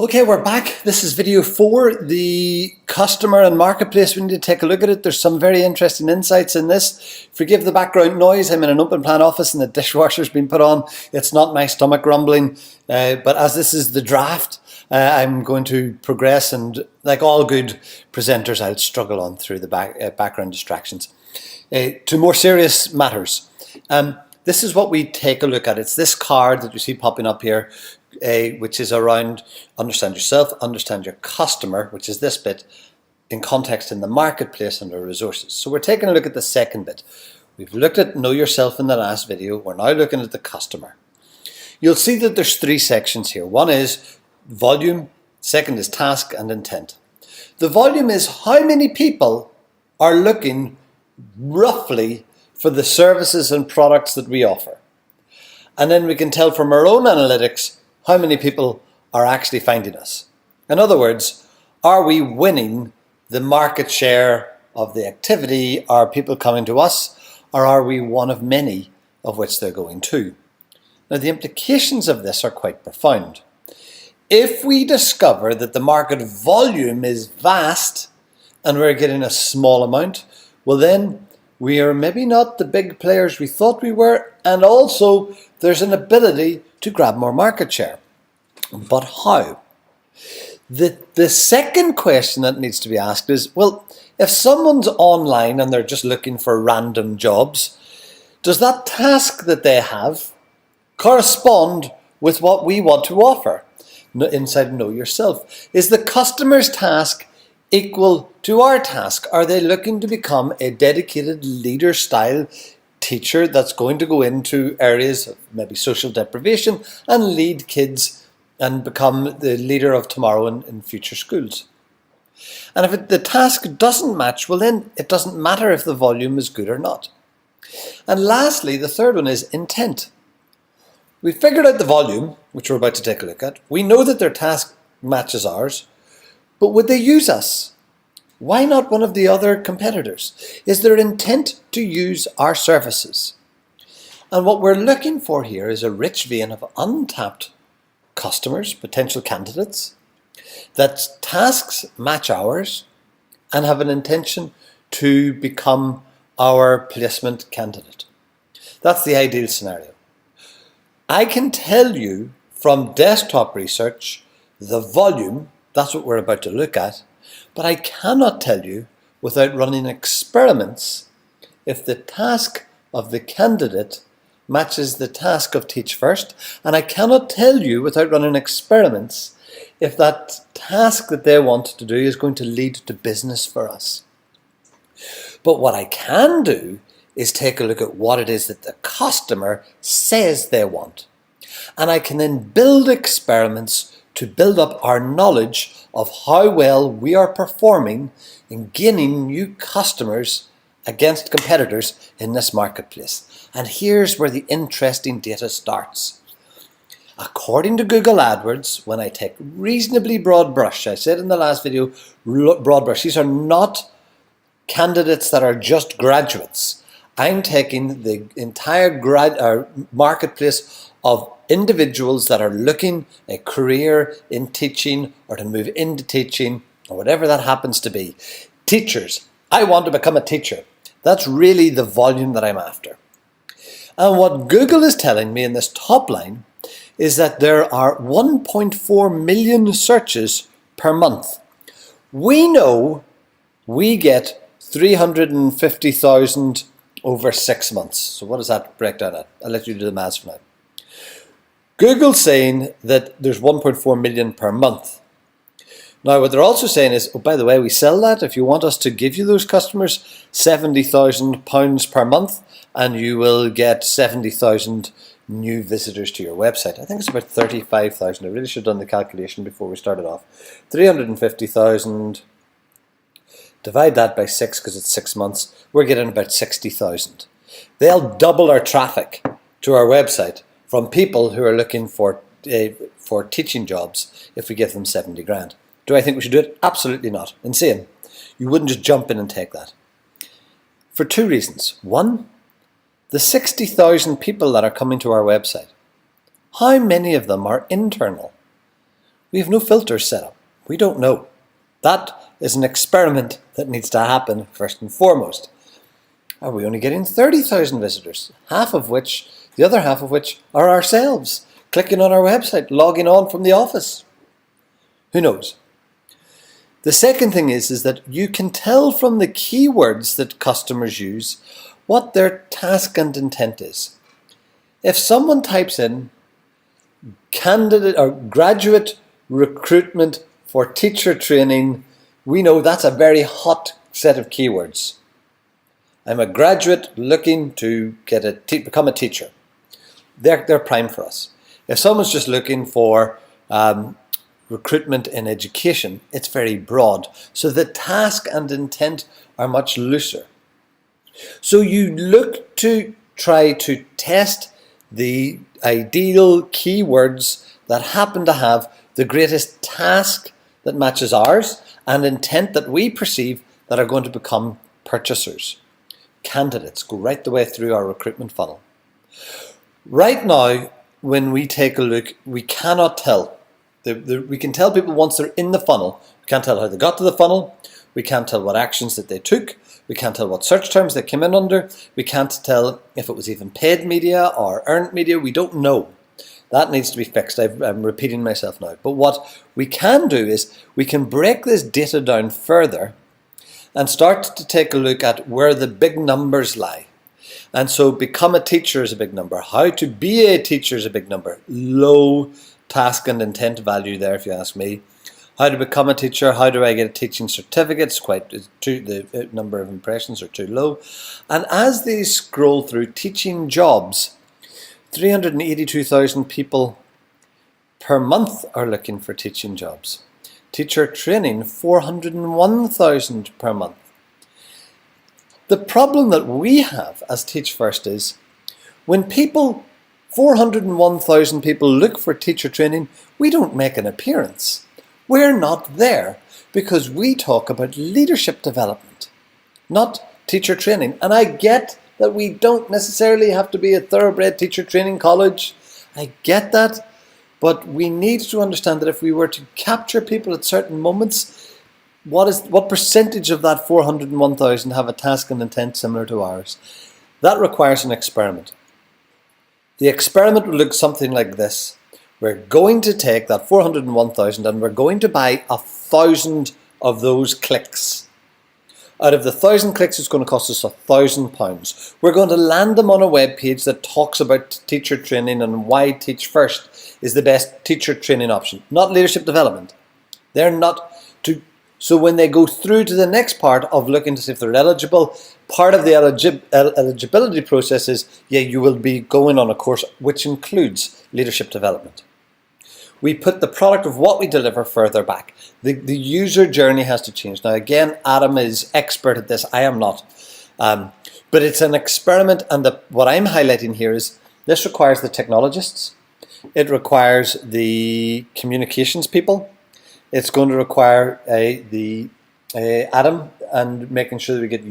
Okay, we're back. This is video 4, the customer and marketplace. We need to take a look at it. There's some very interesting insights in this. Forgive the background noise. I'm in an open plan office and the dishwasher's been put on. It's not my stomach rumbling, but as this is the draft, I'm going to progress, and like all good presenters, I'll struggle on through the background distractions. To more serious matters. This is what we take a look at. It's this card that you see popping up here, which is around understand yourself, understand your customer, which is this bit, in context in the marketplace under resources. So we're taking a look at the second bit. We've looked at know yourself in the last video. We're now looking at the customer. You'll see that there's 3 sections here. One is volume, second is task, and intent. The volume is how many people are looking roughly for the services and products that we offer. And then we can tell from our own analytics how many people are actually finding us. In other words, are we winning the market share of the activity? Are people coming to us, or are we one of many of which they're going to? Now, the implications of this are quite profound. If we discover that the market volume is vast and we're getting a small amount, well then we are maybe not the big players we thought we were, and also there's an ability to grab more market share. But how? The second question that needs to be asked is, well, if someone's online and they're just looking for random jobs, does that task that they have correspond with what we want to offer inside Know Yourself? Is the customer's task equal to our task? Are they looking to become a dedicated leader style teacher that's going to go into areas of maybe social deprivation and lead kids and become the leader of tomorrow in future schools? And if the task doesn't match, well then it doesn't matter if the volume is good or not. And lastly, the third one is intent. We figured out the volume, which we're about to take a look at. We know that their task matches ours. But would they use us? Why not one of the other competitors? Is there intent to use our services? And what we're looking for here is a rich vein of untapped customers, potential candidates, that tasks match ours and have an intention to become our placement candidate. That's the ideal scenario. I can tell you from desktop research the volume. That's what we're about to look at, but I cannot tell you without running experiments if the task of the candidate matches the task of TeachFirst, and I cannot tell you without running experiments if that task that they want to do is going to lead to business for us. But what I can do is take a look at what it is that the customer says they want, and I can then build experiments to build up our knowledge of how well we are performing in gaining new customers against competitors in this marketplace. And here's where the interesting data starts. According to Google AdWords, when I take reasonably broad brush, I said in the last video, broad brush, these are not candidates that are just graduates. I'm taking the entire marketplace of individuals that are looking a career in teaching or to move into teaching or whatever that happens to be. Teachers. I want to become a teacher. That's really the volume that I'm after. And what Google is telling me in this top line is that there are 1.4 million searches per month. We know we get 350,000 over 6 months. So what does that break down at? I'll let you do the maths for now. Google's saying that there's 1.4 million per month. Now what they're also saying is, oh, by the way, we sell that. If you want us to give you those customers, £70,000 per month, and you will get 70,000 new visitors to your website. I think it's about 35,000. I really should have done the calculation before we started off. 350,000, divide that by 6 because it's 6 months, we're getting about 60,000. They'll double our traffic to our website from people who are looking for teaching jobs if we give them 70 grand. Do I think we should do it? Absolutely not. Insane. You wouldn't just jump in and take that. For 2 reasons. One, the 60,000 people that are coming to our website, how many of them are internal? We have no filters set up. We don't know. That is an experiment that needs to happen first and foremost. Are we only getting 30,000 visitors? The other half of which are ourselves, clicking on our website, logging on from the office. Who knows? The second thing is that you can tell from the keywords that customers use what their task and intent is. If someone types in candidate or graduate recruitment for teacher training, we know that's a very hot set of keywords. I'm a graduate looking to become a teacher. They're prime for us. If someone's just looking for recruitment in education, it's very broad. So the task and intent are much looser. So you look to try to test the ideal keywords that happen to have the greatest task that matches ours and intent that we perceive that are going to become purchasers. Candidates go right the way through our recruitment funnel. Right now, when we take a look, we cannot tell. We can tell people once they're in the funnel. We can't tell how they got to the funnel. We can't tell what actions that they took. We can't tell what search terms they came in under. We can't tell if it was even paid media or earned media. We don't know. That needs to be fixed. I'm repeating myself now. But what we can do is we can break this data down further and start to take a look at where the big numbers lie. And so become a teacher is a big number. How to be a teacher is a big number. Low task and intent value there, if you ask me. How to become a teacher, how do I get a teaching certificate? The number of impressions are too low. And as they scroll through teaching jobs, 382,000 people per month are looking for teaching jobs. Teacher training, 401,000 per month. The problem that we have as TeachFirst is when 401,000 people look for teacher training, we don't make an appearance. We're not there because we talk about leadership development, not teacher training. And I get that we don't necessarily have to be a thoroughbred teacher training college. I get that. But we need to understand that if we were to capture people at certain moments, what percentage of that 401,000 have a task and intent similar to ours? That requires an experiment. The experiment will look something like this. We're going to take that 401,000 and we're going to buy 1,000 of those clicks. Out of the 1,000 clicks, it's going to cost us £1,000. We're going to land them on a web page that talks about teacher training and why TeachFirst is the best teacher training option, not leadership development. They're not to. So when they go through to the next part of looking to see if they're eligible, part of the eligibility process is, you will be going on a course which includes leadership development. We put the product of what we deliver further back. The user journey has to change. Now again, Adam is expert at this, I am not. But it's an experiment, and what I'm highlighting here is this requires the technologists, it requires the communications people, it's going to require Adam and making sure that we get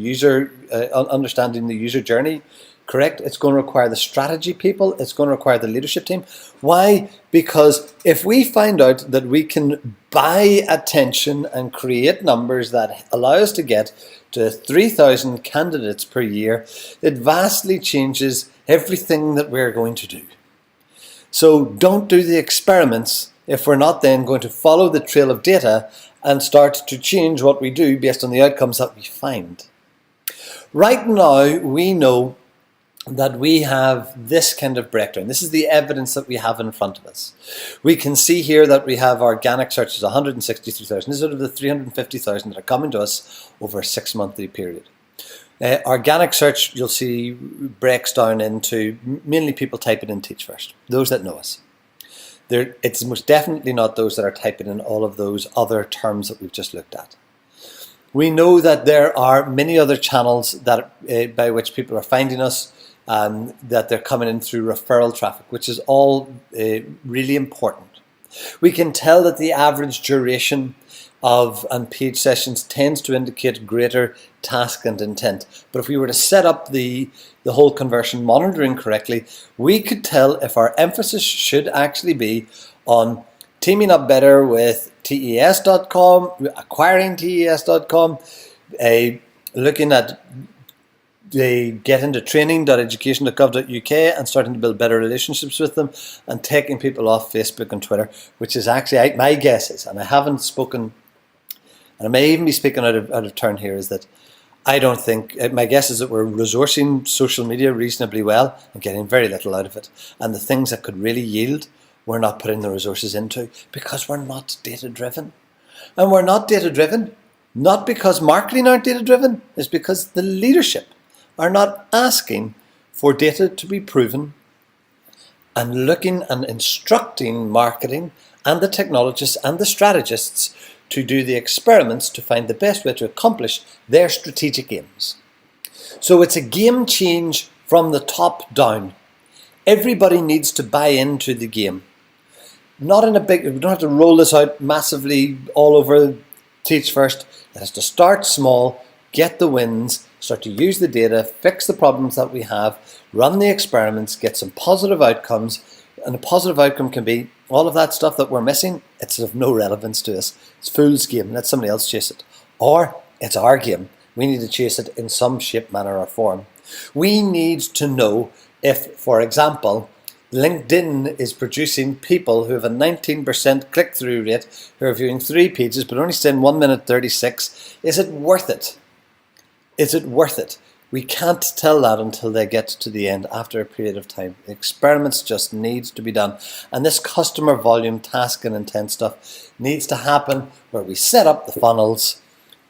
understanding the user journey correct. It's going to require the strategy people. It's going to require the leadership team. Why? Because if we find out that we can buy attention and create numbers that allow us to get to 3,000 candidates per year, it vastly changes everything that we're going to do. So don't do the experiments if we're not then going to follow the trail of data and start to change what we do based on the outcomes that we find. Right now, we know that we have this kind of breakdown. This is the evidence that we have in front of us. We can see here that we have organic searches, 163,000. This is out of the 350,000 that are coming to us over a 6-monthly period. Organic search, you'll see, breaks down into mainly people typing in TeachFirst, those that know us. It's most definitely not those that are typing in all of those other terms that we've just looked at. We know that there are many other channels that by which people are finding us, that they're coming in through referral traffic, which is all really important. We can tell that the average duration of page sessions tends to indicate greater task and intent. But if we were to set up the whole conversion monitoring correctly, we could tell if our emphasis should actually be on teaming up better with TES.com, acquiring TES.com, looking at they get into training.education.gov.uk and starting to build better relationships with them, and taking people off Facebook and Twitter, which is actually, my guess is, and I haven't spoken, and I may even be speaking out of turn here, is that I don't think, my guess is that we're resourcing social media reasonably well and getting very little out of it. And the things that could really yield, we're not putting the resources into because we're not data driven. And we're not data driven, not because marketing aren't data driven, it's because the leadership are not asking for data to be proven and looking and instructing marketing and the technologists and the strategists to do the experiments to find the best way to accomplish their strategic aims. So it's a game change from the top down. Everybody needs to buy into the game. Not in a big, we don't have to roll this out massively all over TeachFirst. It has to start small, get the wins, start to use the data, fix the problems that we have, run the experiments, get some positive outcomes. And a positive outcome can be all of that stuff that we're missing, it's of no relevance to us. It's fool's game, let somebody else chase it. Or it's our game. We need to chase it in some shape, manner or form. We need to know if, for example, LinkedIn is producing people who have a 19% click-through rate, who are viewing 3 pages but only staying 1 minute 36. Is it worth it? Is it worth it? We can't tell that until they get to the end after a period of time. The experiments just need to be done. And this customer volume, task and intent stuff needs to happen where we set up the funnels.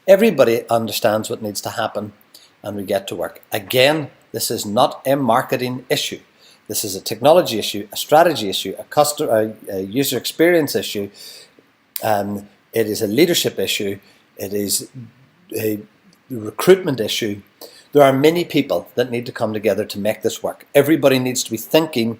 Everybody understands what needs to happen and we get to work. Again, this is not a marketing issue. This is a technology issue, a strategy issue, a user experience issue. It is a leadership issue. It is a recruitment issue. There are many people that need to come together to make this work. Everybody needs to be thinking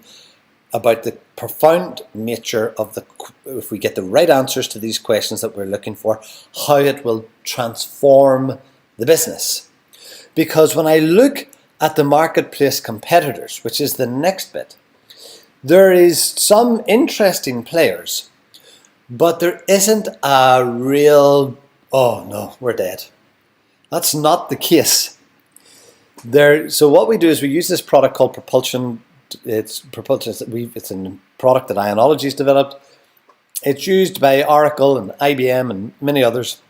about the profound nature of if we get the right answers to these questions that we're looking for, how it will transform the business. Because when I look at the marketplace competitors, which is the next bit, there is some interesting players, but there isn't a real, oh no, we're dead. That's not the case. So what we do is we use this product called Propulsion. It's a product that Ionology's developed. It's used by Oracle and IBM and many others.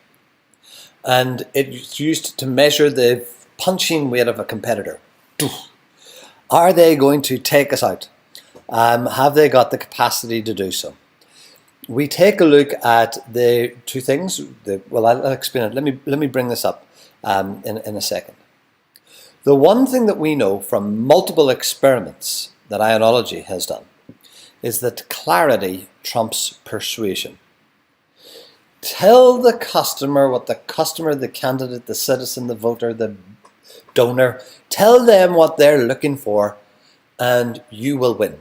And it's used to measure the punching weight of a competitor. Are they going to take us out? Have they got the capacity to do so? We take a look at the two things. Well, I'll explain it. Let me bring this up in a second. The one thing that we know from multiple experiments that Ionology has done is that clarity trumps persuasion. Tell the customer what the customer, the candidate, the citizen, the voter, the donor, tell them what they're looking for and you will win.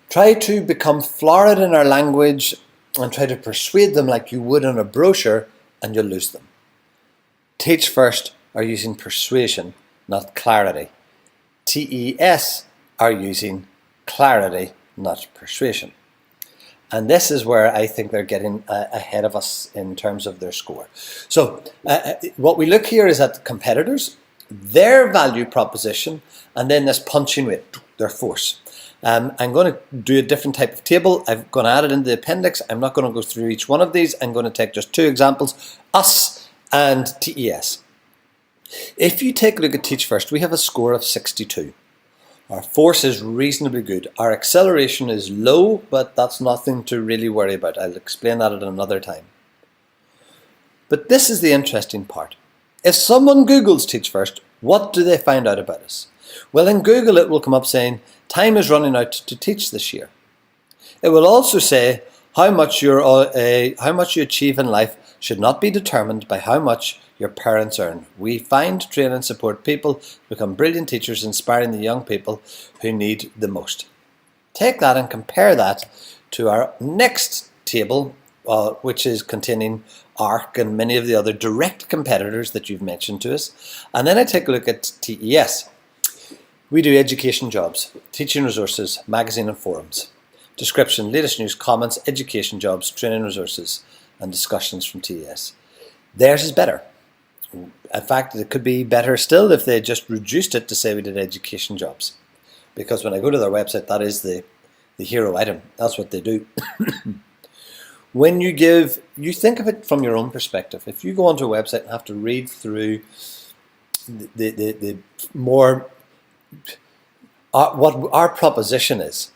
Try to become florid in our language and try to persuade them like you would on a brochure and you'll lose them. TeachFirst are using persuasion, not clarity. TES are using clarity, not persuasion. And this is where I think they're getting ahead of us in terms of their score. So what we look here is at competitors, their value proposition, and then this punching weight, their force. I'm going to do a different type of table. I'm going to add it in the appendix. I'm not going to go through each one of these. I'm going to take just 2 examples, us and TES. If you take a look at TeachFirst, we have a score of 62. Our force is reasonably good. Our acceleration is low, but that's nothing to really worry about. I'll explain that at another time. But this is the interesting part. If someone Googles TeachFirst, what do they find out about us? Well, in Google it will come up saying, time is running out to teach this year. It will also say, how much you achieve in life should not be determined by how much your parents earn. We find, train and support people to become brilliant teachers, inspiring the young people who need the most. Take that and compare that to our next table, which is containing ARC and many of the other direct competitors that you've mentioned to us. And then I take a look at TES. We do education jobs, teaching resources, magazine and forums. Description, latest news, comments, education jobs, training resources, and discussions from TES. Theirs is better. In fact, it could be better still if they just reduced it to say we did education jobs. Because when I go to their website, that is the hero item. That's what they do. When you think of it from your own perspective. If you go onto a website and have to read through the more, what our proposition is,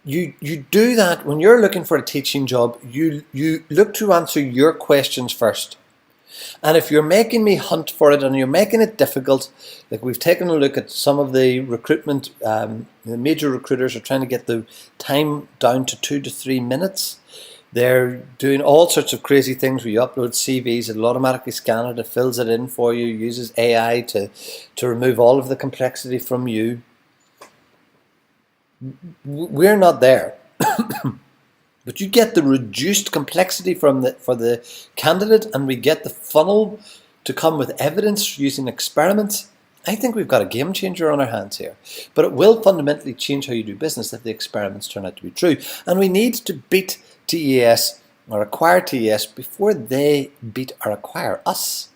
you do that when you're looking for a teaching job. You look to answer your questions first. And if you're making me hunt for it and you're making it difficult, like we've taken a look at some of the recruitment, the major recruiters are trying to get the time down to 2 to 3 minutes. They're doing all sorts of crazy things where you upload CVs, it'll automatically scan it, it fills it in for you, uses AI to remove all of the complexity from you. We're not there. But you get the reduced complexity for the candidate, and we get the funnel to come with evidence using experiments. I think we've got a game changer on our hands here. But it will fundamentally change how you do business if the experiments turn out to be true. And we need to beat TES or acquire TES before they beat or acquire us.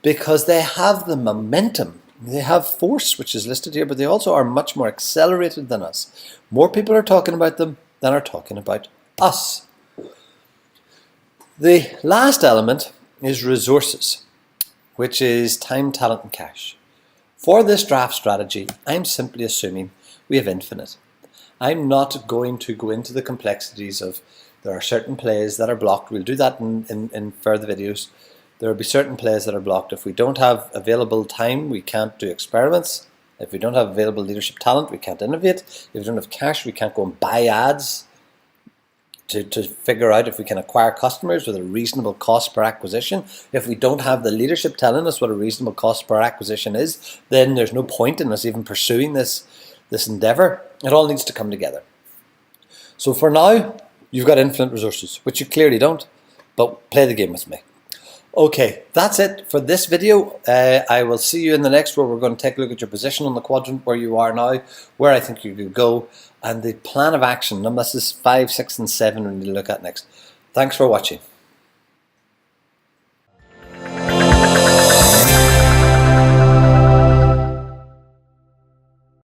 Because they have the momentum. They have force, which is listed here, but they also are much more accelerated than us. More people are talking about them than are talking about us. The last element is resources, which is time, talent, and cash. For this draft strategy, I'm simply assuming we have infinite. I'm not going to go into the complexities of there are certain plays that are blocked. We'll do that in further videos. There will be certain plays that are blocked. If we don't have available time, we can't do experiments. If we don't have available leadership talent, we can't innovate. If we don't have cash, we can't go and buy ads to figure out if we can acquire customers with a reasonable cost per acquisition. If we don't have the leadership telling us what a reasonable cost per acquisition is, then there's no point in us even pursuing this endeavor. It all needs to come together. So for now, you've got infinite resources, which you clearly don't, but play the game with me. Okay, that's it for this video. I will see you in the next, where we're going to take a look at your position on the quadrant, where you are now, where I think you could go, and the plan of action. And this is 5, 6, and 7 we need to look at next. Thanks for watching.